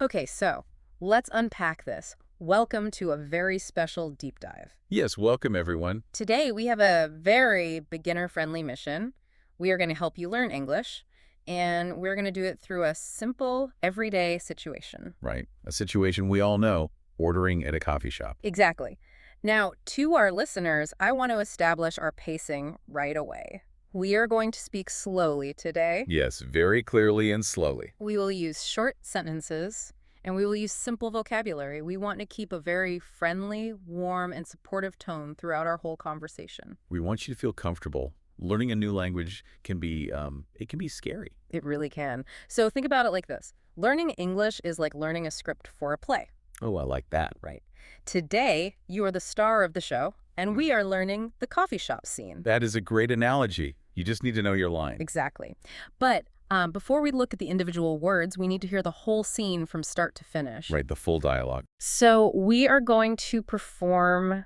Okay, so let's unpack this. Welcome to a very special deep dive. Yes, welcome everyone. Today, we have a very beginner-friendly mission. We are going to help you learn English, and we're going to do it through a simple, everyday situation. Right, a situation we all know, ordering at a coffee shop. Exactly. Now, to our listeners, I want to establish our pacing right away. We are going to speak slowly today. Yes, very clearly and slowly. We will use short sentences, and we will use simple vocabulary. We want to keep a very friendly, warm, and supportive tone throughout our whole conversation. We want you to feel comfortable. Learning a new language can be, it can be scary. It really can. So think about it like this. Learning English is like learning a script for a play. Oh, I like that. Right. Today, you are the star of the show, and we are learning the coffee shop scene. That is a great analogy. You just need to know your line. Exactly. But before we look at the individual words, we need to hear the whole scene from start to finish. Right, the full dialogue. So we are going to perform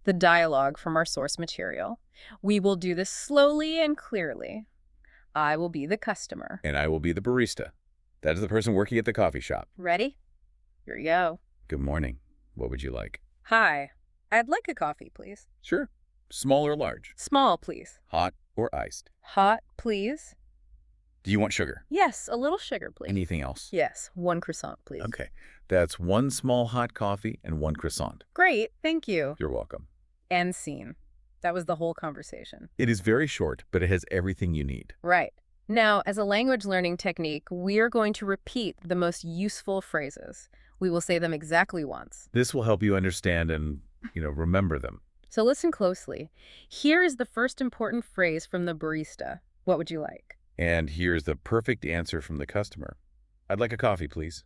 the dialogue from our source material. We will do this slowly and clearly. I will be the customer. And I will be the barista. That is the person working at the coffee shop. Ready? Here we go. Good morning. What would you like? Hi. I'd like a coffee, please. Sure. Small or large? Small, please. Hot or iced? Hot, please. Do you want sugar? Yes, a little sugar, please. Anything else? Yes, one croissant, please. Okay. That's one small hot coffee and one croissant. Great, thank you. You're welcome. End scene. That was the whole conversation. It is very short, but it has everything you need. Right. Now, as a language learning technique, we are going to repeat the most useful phrases. We will say them exactly once. This will help you understand and, remember them. So listen closely. Here is the first important phrase from the barista. What would you like? And here's the perfect answer from the customer. I'd like a coffee, please.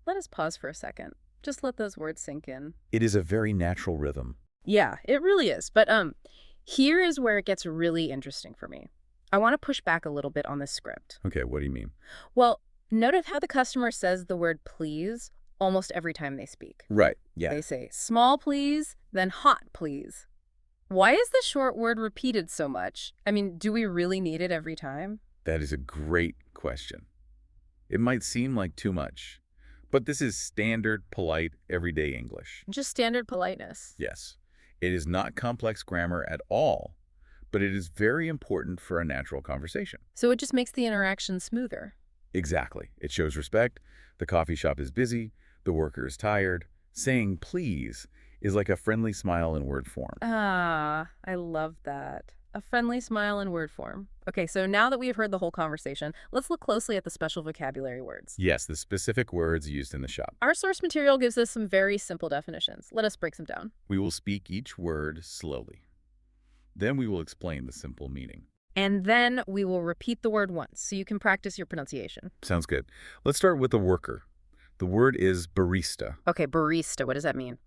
Let us pause for a second. Just let those words sink in. It is a very natural rhythm. Yeah, it really is. But here is where it gets really interesting for me. I want to push back a little bit on this script. Okay, what do you mean? Well, notice how the customer says the word please almost every time they speak. Right, yeah. They say small please, then hot please. Why is the short word repeated so much? I mean, do we really need it every time? That is a great question. It might seem like too much, but this is standard, polite, everyday English. Just standard politeness. Yes. It is not complex grammar at all, but it is very important for a natural conversation. So it just makes the interaction smoother. Exactly. It shows respect. The coffee shop is busy. The worker is tired. Saying please is like a friendly smile in word form. Ah, I love that. A friendly smile in word form. Okay, so now that we've heard the whole conversation, let's look closely at the special vocabulary words. Yes, the specific words used in the shop. Our source material gives us some very simple definitions. Let us break them down. We will speak each word slowly. Then we will explain the simple meaning. And then we will repeat the word once so you can practice your pronunciation. Sounds good. Let's start with the worker. The word is barista. Okay, barista, what does that mean?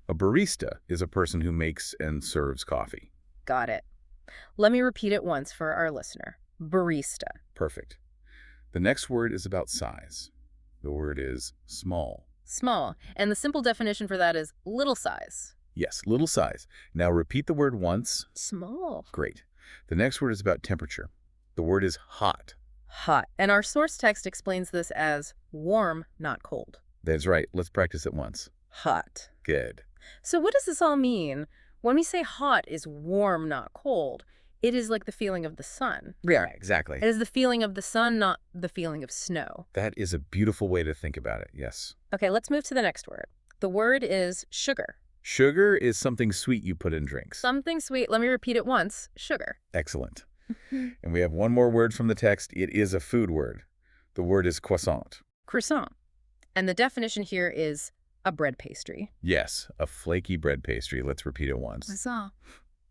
A barista is a person who makes and serves coffee. Got it. Let me repeat it once for our listener. Barista. Perfect. The next word is about size. The word is small. Small. And the simple definition for that is little size. Yes, little size. Now repeat the word once. Small. Great. The next word is about temperature. The word is hot. Hot. And our source text explains this as warm, not cold. That's right. Let's practice it once. Hot. Good. So what does this all mean? When we say hot is warm, not cold, it is like the feeling of the sun. Yeah, exactly. It is the feeling of the sun, not the feeling of snow. That is a beautiful way to think about it, yes. Okay, let's move to the next word. The word is sugar. Sugar is something sweet you put in drinks. Something sweet. Let me repeat it once. Sugar. Excellent. And we have one more word from the text. It is a food word. The word is croissant. Croissant. And the definition here is a bread pastry. Yes, a flaky bread pastry. Let's repeat it once. Croissant.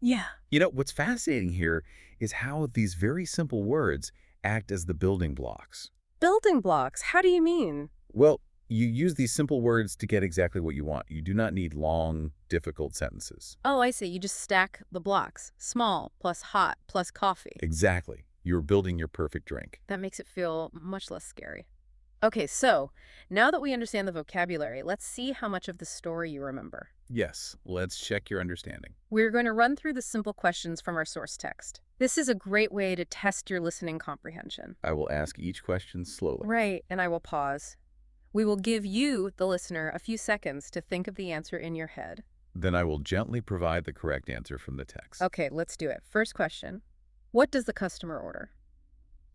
Yeah. What's fascinating here is how these very simple words act as the building blocks. Building blocks? How do you mean? Well, you use these simple words to get exactly what you want. You do not need long, difficult sentences. Oh, I see. You just stack the blocks. Small plus hot plus coffee. Exactly. You're building your perfect drink. That makes it feel much less scary. Okay, so now that we understand the vocabulary, let's see how much of the story you remember. Yes, let's check your understanding. We're going to run through the simple questions from our source text. This is a great way to test your listening comprehension. I will ask each question slowly. Right, and I will pause. We will give you, the listener, a few seconds to think of the answer in your head. Then I will gently provide the correct answer from the text. Okay, let's do it. First question. What does the customer order?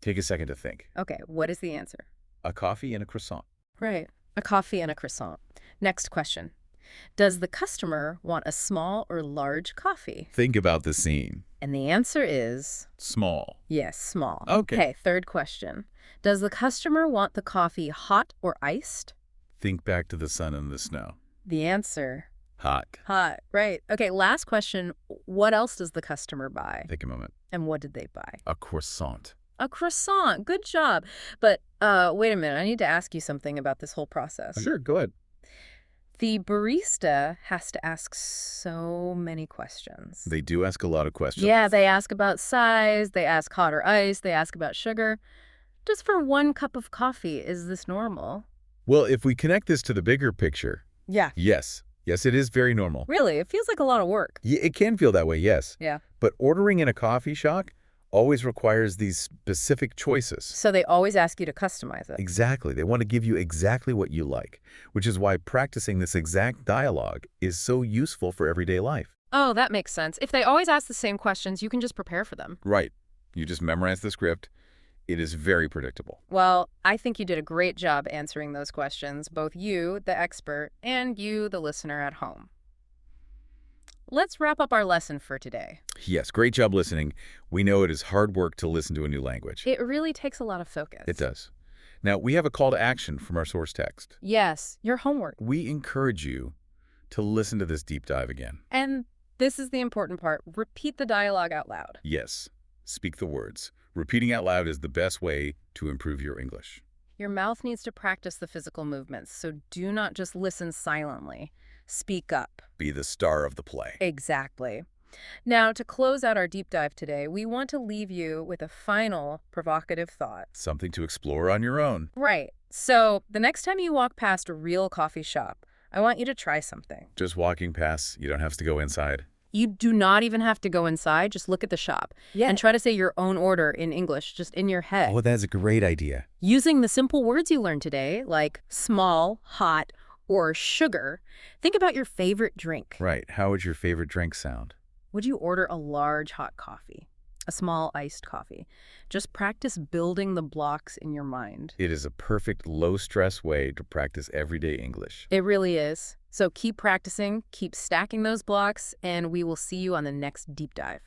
Take a second to think. Okay, what is the answer? A coffee and a croissant. Right. A coffee and a croissant. Next question. Does the customer want a small or large coffee? Think about the scene. And the answer is, Small. yes, small. Okay. Third question. Does the customer want the coffee hot or iced? Think back to the sun and the snow. The answer, Hot. hot. Right. Okay, last question. What else does the customer buy? Take a moment. And what did they buy? A croissant. A croissant. Good job. But wait a minute. I need to ask you something about this whole process. Sure, go ahead. The barista has to ask so many questions. They do ask a lot of questions. Yeah, they ask about size, they ask hot or ice, they ask about sugar. Just for one cup of coffee, is this normal? Well, if we connect this to the bigger picture, Yeah. yes. Yes, it is very normal. Really? It feels like a lot of work. Yeah, it can feel that way, yes. Yeah. But ordering in a coffee shop always requires these specific choices. So they always ask you to customize it. Exactly. They want to give you exactly what you like, which is why practicing this exact dialogue is so useful for everyday life. Oh, that makes sense. If they always ask the same questions, you can just prepare for them. Right. You just memorize the script. It is very predictable. Well, I think you did a great job answering those questions, both you, the expert, and you, the listener at home. Let's wrap up our lesson for today. Yes, great job listening. We know it is hard work to listen to a new language. It really takes a lot of focus. It does. Now, we have a call to action from our source text. Yes, your homework. We encourage you to listen to this deep dive again. And this is the important part. Repeat the dialogue out loud. Yes, speak the words. Repeating out loud is the best way to improve your English. Your mouth needs to practice the physical movements, so do not just listen silently. Speak up. Be the star of the play. Exactly. Now, to close out our deep dive today, we want to leave you with a final provocative thought. Something to explore on your own. Right. So, the next time you walk past a real coffee shop, I want you to try something. Just walking past, you don't have to go inside. You do not even have to go inside. Just look at the shop. Yeah. And try to say your own order in English, just in your head. Oh, that's a great idea. Using the simple words you learned today, like small, hot, or sugar. Think about your favorite drink. Right. How would your favorite drink sound? Would you order a large hot coffee? A small iced coffee? Just practice building the blocks in your mind. It is a perfect low-stress way to practice everyday English. It really is. So keep practicing, keep stacking those blocks, and we will see you on the next deep dive.